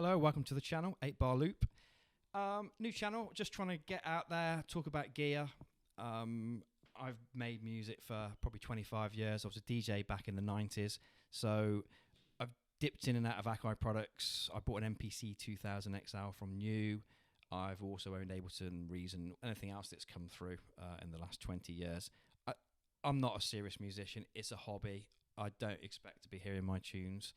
Hello, welcome to the channel, 8-Bar Loop. New channel, just trying to get out there, talk about gear. I've made music for probably 25 years. I was a DJ back in the 90s, so I've dipped in and out of Akai products. I bought an MPC 2000 XL from New. I've also owned Ableton, Reason, anything else that's come through in the last 20 years. I'm not a serious musician. It's a hobby. I don't expect to be hearing my tunes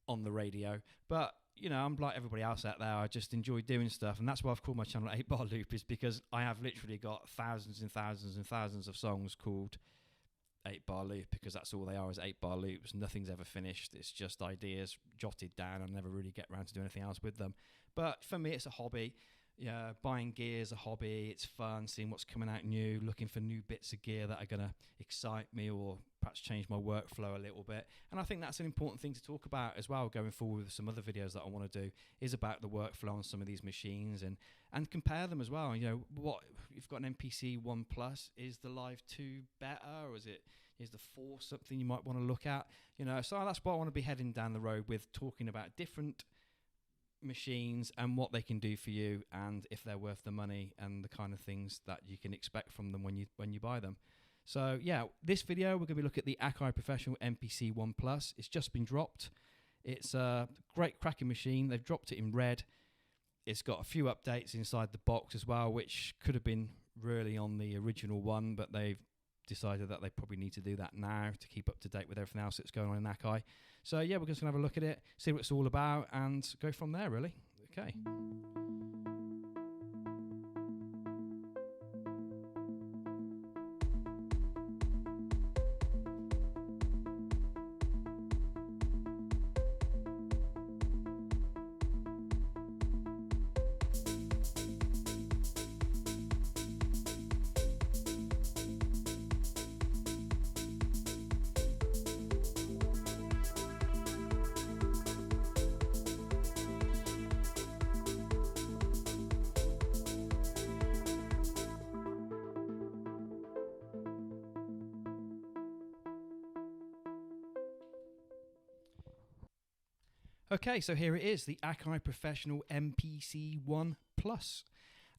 on the radio, but you know, I'm like everybody else out there. I just enjoy doing stuff, and that's why I've called my channel 8-Bar Loop, is because I have literally got thousands and thousands and thousands of songs called 8-Bar Loop, because that's all they are, is 8-bar loops. Nothing's ever finished. It's just ideas jotted down. I never really get around to do anything else with them. But for me, it's a hobby. Yeah, buying gear is a hobby. It's fun seeing what's coming out new, looking for new bits of gear that are going to excite me or perhaps change my workflow a little bit. And I think that's an important thing to talk about as well going forward with some other videos that I want to do, is about the workflow on some of these machines and compare them as well. You know, what you've got an MPC One Plus, is the Live 2 better, or is the 4 something you might want to look at? You know, so that's what I want to be heading down the road with, talking about different machines and what they can do for you, and if they're worth the money, and the kind of things that you can expect from them when you buy them. So yeah, this video we're going to be looking at the Akai Professional MPC One Plus. It's just been dropped. It's a great cracking machine. They've dropped it in red. It's got a few updates inside the box as well, which could have been really on the original one, but they've decided that they probably need to do that now to keep up to date with everything else that's going on in Akai. So yeah, we're just going to have a look at it, see what it's all about, and go from there, really. Okay. Okay, so here it is, the Akai Professional MPC One Plus.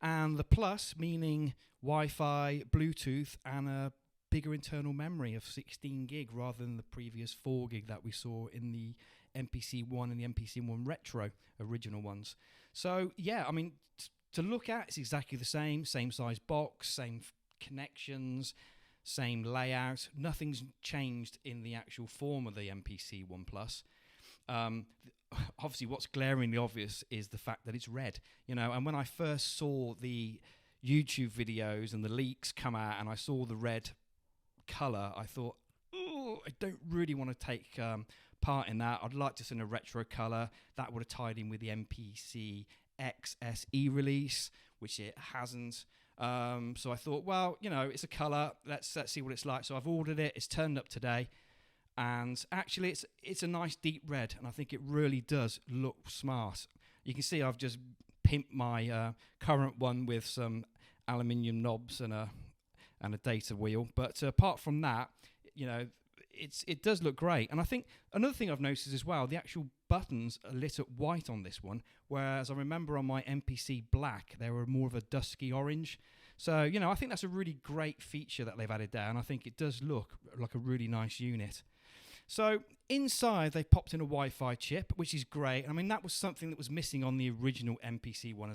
And the plus meaning Wi-Fi, Bluetooth, and a bigger internal memory of 16 gig rather than the previous 4 gig that we saw in the MPC One and the MPC One Retro original ones. So yeah, I mean, to look at, it's exactly the same size box, same connections, same layout. Nothing's changed in the actual form of the MPC One Plus. Obviously what's glaringly obvious is the fact that it's red, you know, and when I first saw the YouTube videos and the leaks come out and I saw the red color, I thought, oh, I don't really want to take part in that. I'd like to send a retro color that would have tied in with the MPC XSE release, which it hasn't. So I thought, well, you know, it's a color, let's see what it's like. So I've ordered it, it's turned up today. And actually, it's a nice deep red, and I think it really does look smart. You can see I've just pimped my current one with some aluminium knobs and a data wheel. But apart from that, you know, it does look great. And I think another thing I've noticed as well, the actual buttons are lit up white on this one, whereas I remember on my MPC Black they were more of a dusky orange. So, you know, I think that's a really great feature that they've added there, and I think it does look like a really nice unit. So inside they've popped in a Wi-Fi chip, which is great. I mean, that was something that was missing on the original MPC one.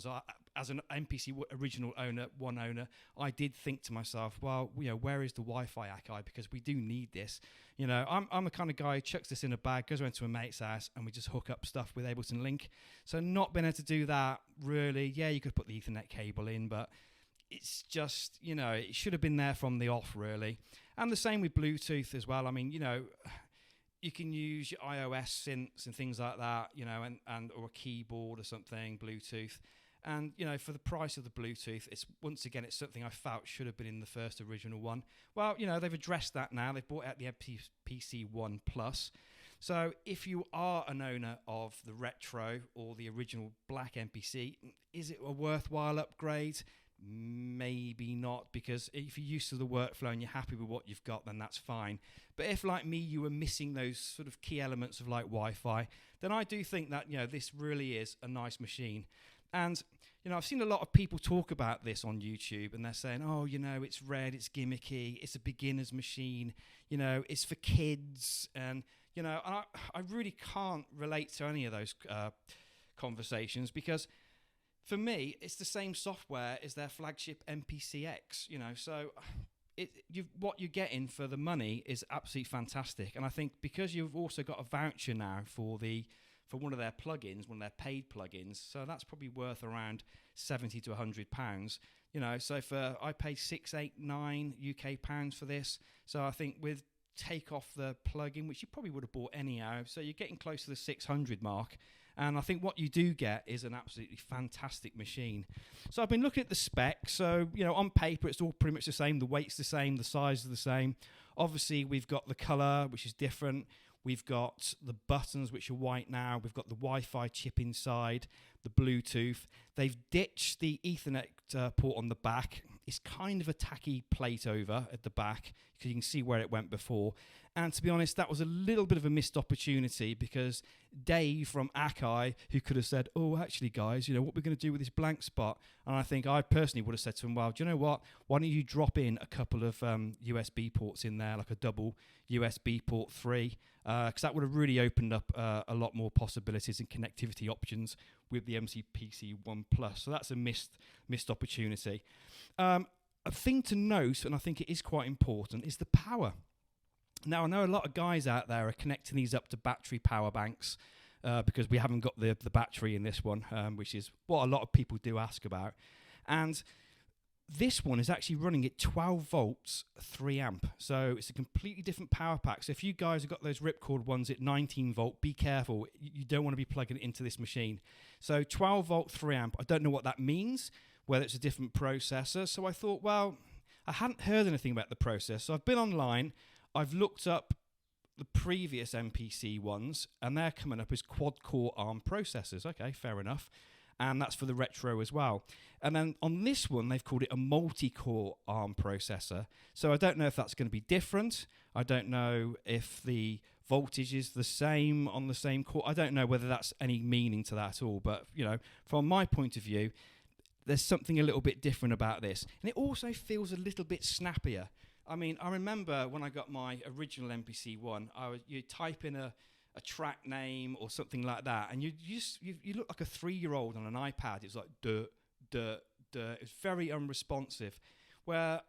As an MPC original owner, I did think to myself, well, you know, where is the Wi-Fi Akai? Because we do need this. You know, I'm the kind of guy who chucks this in a bag, goes around to a mate's house, and we just hook up stuff with Ableton Link. So not being able to do that, really. Yeah, you could put the Ethernet cable in, but it's just, you know, it should have been there from the off, really. And the same with Bluetooth as well. I mean, you know, you can use your iOS synths and things like that, you know, and or a keyboard or something, Bluetooth. And, you know, for the price of the Bluetooth, it's it's something I felt should have been in the first original one. Well, you know, they've addressed that now. They've brought out the MPC One Plus. So if you are an owner of the Retro or the original Black MPC, is it a worthwhile upgrade? maybe not, because if you're used to the workflow and you're happy with what you've got, then that's fine. But if, like me, you were missing those sort of key elements of like Wi-Fi, then I do think that, you know, this really is a nice machine. And, you know, I've seen a lot of people talk about this on YouTube, and they're saying, oh, you know, it's red, it's gimmicky, it's a beginner's machine, you know, it's for kids. And, you know, I really can't relate to any of those conversations, because for me, it's the same software as their flagship MPCX, you know, so what you're getting for the money is absolutely fantastic. And I think because you've also got a voucher now for one of their plugins, one of their paid plugins, so that's probably worth around £70 to £100, you know, so I paid £689 UK pounds for this, so I think with take off the plugin, which you probably would have bought anyhow, so you're getting close to the 600 mark. And I think what you do get is an absolutely fantastic machine. So I've been looking at the specs. So, you know, on paper, it's all pretty much the same. The weight's the same. The size is the same. Obviously, we've got the color, which is different. We've got the buttons, which are white now. We've got the Wi-Fi chip inside, the Bluetooth. They've ditched the Ethernet port on the back. It's kind of a tacky plate over at the back, because you can see where it went before. And to be honest, that was a little bit of a missed opportunity, because Dave from Akai, who could have said, oh, actually, guys, you know, what we're going to do with this blank spot? And I think I personally would have said to him, well, do you know what? Why don't you drop in a couple of USB ports in there, like a double USB port 3, because that would have really opened up a lot more possibilities and connectivity options with the MPC One Plus. So that's a missed opportunity. A thing to note, and I think it is quite important, is the power. Now, I know a lot of guys out there are connecting these up to battery power banks because we haven't got the battery in this one, which is what a lot of people do ask about. And this one is actually running at 12 volts, 3 amp. So it's a completely different power pack. So if you guys have got those ripcord ones at 19 volt, be careful. You don't want to be plugging it into this machine. So 12 volt, 3 amp. I don't know what that means, whether it's a different processor. So I thought, well, I hadn't heard anything about the process. So I've been online. I've looked up the previous MPC ones, and they're coming up as quad-core ARM processors. Okay, fair enough. And that's for the retro as well. And then on this one, they've called it a multi-core ARM processor. So I don't know if that's going to be different. I don't know if the voltage is the same on the same core. I don't know whether that's any meaning to that at all. But, you know, from my point of view, there's something a little bit different about this. And it also feels a little bit snappier. I mean, I remember when I got my original MPC One, you type in a track name or something like that, and you look like a 3-year-old on an iPad. It's like duh, duh, duh. It's very unresponsive. Where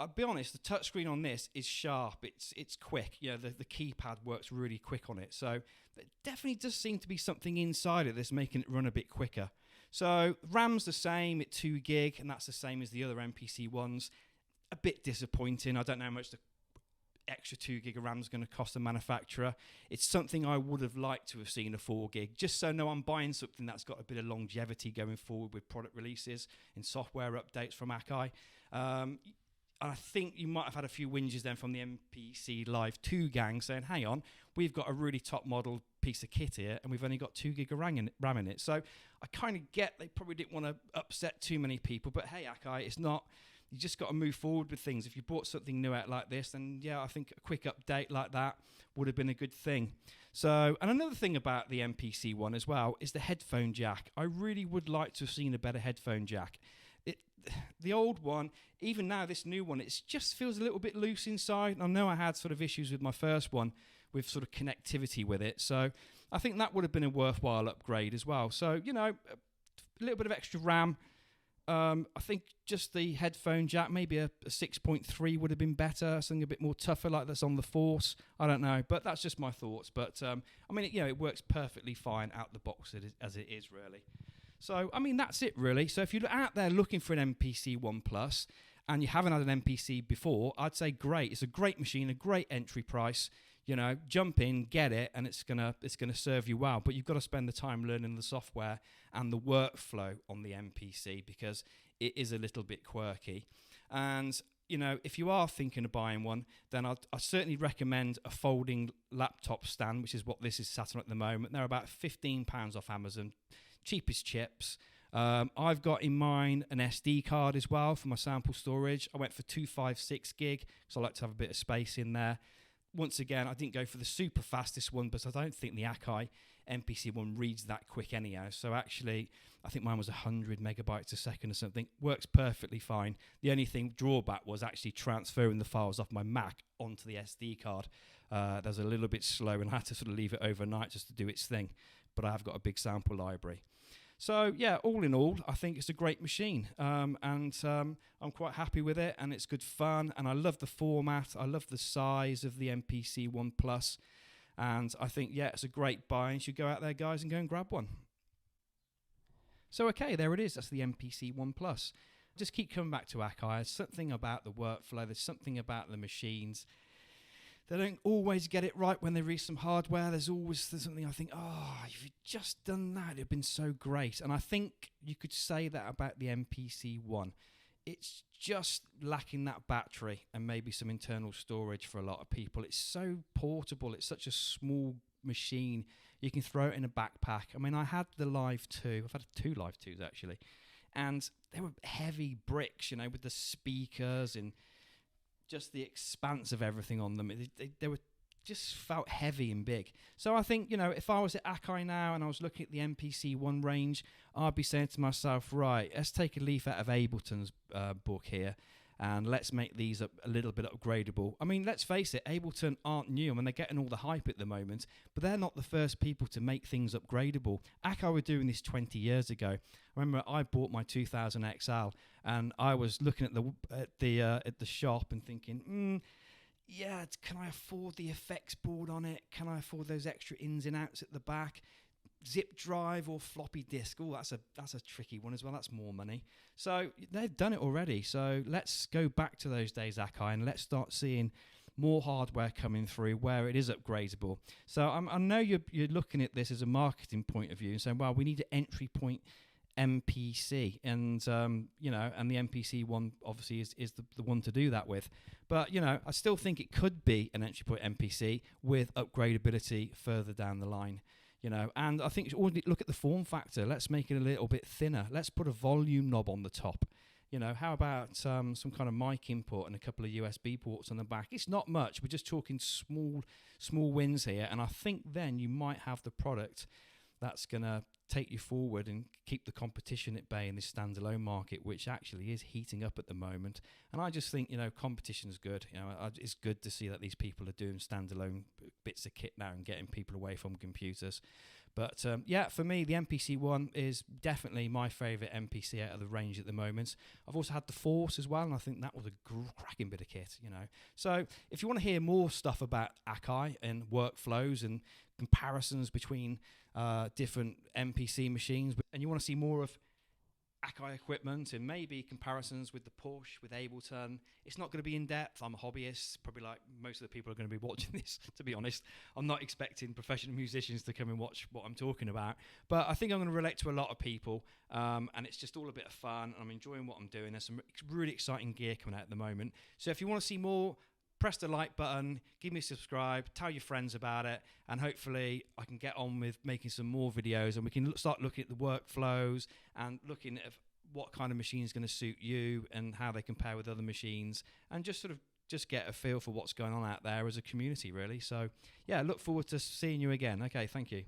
I'll be honest, the touchscreen on this is sharp. It's quick. You know, the keypad works really quick on it. So there definitely does seem to be something inside of this making it run a bit quicker. So RAM's the same at 2 gig, and that's the same as the other MPC ones. A bit disappointing. I don't know how much the extra 2 gig of RAM is going to cost the manufacturer. It's something I would have liked to have seen a 4 gig, just so I'm buying something that's got a bit of longevity going forward with product releases and software updates from Akai. I think you might have had a few whinges then from the MPC Live 2 gang saying, hang on, we've got a really top model piece of kit here and we've only got 2 gig of RAM in it. So I kind of get they probably didn't want to upset too many people, but hey, Akai, it's not... You just got to move forward with things. If you bought something new out like this, then yeah, I think a quick update like that would have been a good thing. So, and another thing about the MPC One as well is the headphone jack. I really would like to have seen a better headphone jack. The old one, even now this new one, it just feels a little bit loose inside. I know I had sort of issues with my first one with sort of connectivity with it. So I think that would have been a worthwhile upgrade as well. So, you know, a little bit of extra RAM. I think just the headphone jack, maybe a 6.3 would have been better, something a bit more tougher like that's on the Force. I don't know, but that's just my thoughts. But, I mean, it works perfectly fine out the box as it is, really. So, I mean, that's it, really. So if you're out there looking for an MPC One Plus and you haven't had an MPC before, I'd say great. It's a great machine, a great entry price. You know, jump in, get it, and it's gonna serve you well. But you've got to spend the time learning the software and the workflow on the MPC because it is a little bit quirky. And you know, if you are thinking of buying one, then I certainly recommend a folding laptop stand, which is what this is sat on at the moment. They're about £15 off Amazon, cheapest chips. I've got in mine an SD card as well for my sample storage. I went for 256 gig because I like to have a bit of space in there. Once again, I didn't go for the super fastest one, but I don't think the Akai MPC One reads that quick anyhow. So actually, I think mine was 100 megabytes a second or something. Works perfectly fine. The only drawback was actually transferring the files off my Mac onto the SD card. That was a little bit slow, and I had to sort of leave it overnight just to do its thing. But I have got a big sample library. So yeah, all in all, I think it's a great machine, and I'm quite happy with it, and it's good fun, and I love the format, I love the size of the MPC One Plus, and I think, yeah, it's a great buy, and you should go out there, guys, and go and grab one. So okay, there it is, that's the MPC One Plus. Just keep coming back to Akai. There's something about the workflow, there's something about the machines. They don't always get it right when they release some hardware. There's something I think, if you'd just done that, it'd have been so great. And I think you could say that about the MPC One. It's just lacking that battery and maybe some internal storage for a lot of people. It's so portable. It's such a small machine. You can throw it in a backpack. I mean, I had the Live 2. I've had 2 Live 2s, actually. And they were heavy bricks, with the speakers and just the expanse of everything on them. They were just felt heavy and big. So I think, if I was at Akai now and I was looking at the MPC One range, I'd be saying to myself, right, let's take a leaf out of Ableton's book here and let's make these a little bit upgradable. I mean, let's face it, Ableton aren't new. I mean, they're getting all the hype at the moment, but they're not the first people to make things upgradable. Akai were doing this 20 years ago. I remember I bought my 2000 XL, and I was looking at the shop and thinking, yeah, can I afford the effects board on it? Can I afford those extra ins and outs at the back? Zip drive or floppy disk? Oh, that's a tricky one as well. That's more money. So they've done it already. So let's go back to those days, Akai, and let's start seeing more hardware coming through where it is upgradable. So I know you're looking at this as a marketing point of view and saying, well, we need an entry point MPC, and and the MPC One obviously is the one to do that with. But I still think it could be an entry point MPC with upgradability further down the line. And I think you should look at the form factor. Let's make it a little bit thinner. Let's put a volume knob on the top. How about some kind of mic input and a couple of USB ports on the back? It's not much. We're just talking small wins here, and I think then you might have the product that's going to take you forward and keep the competition at bay in this standalone market, which actually is heating up at the moment. And I just think, competition is good. It's good to see that these people are doing standalone bits of kit now and getting people away from computers. But for me, the MPC One is definitely my favourite MPC out of the range at the moment. I've also had the Force as well, and I think that was a cracking bit of kit, So if you want to hear more stuff about Akai and workflows and comparisons between different MPC machines, and you want to see more of Akai equipment and maybe comparisons with the Push, with Ableton, it's not going to be in depth. I'm a hobbyist, probably like most of the people are going to be watching this, to be honest. I'm not expecting professional musicians to come and watch what I'm talking about, but I think I'm going to relate to a lot of people, and it's just all a bit of fun. I'm enjoying what I'm doing. There's some really exciting gear coming out at the moment. So if you want to see more, press the like button, give me a subscribe, tell your friends about it, and hopefully I can get on with making some more videos, and we can start looking at the workflows and looking at what kind of machine is going to suit you and how they compare with other machines, and just get a feel for what's going on out there as a community, really. So yeah, look forward to seeing you again. Okay, thank you.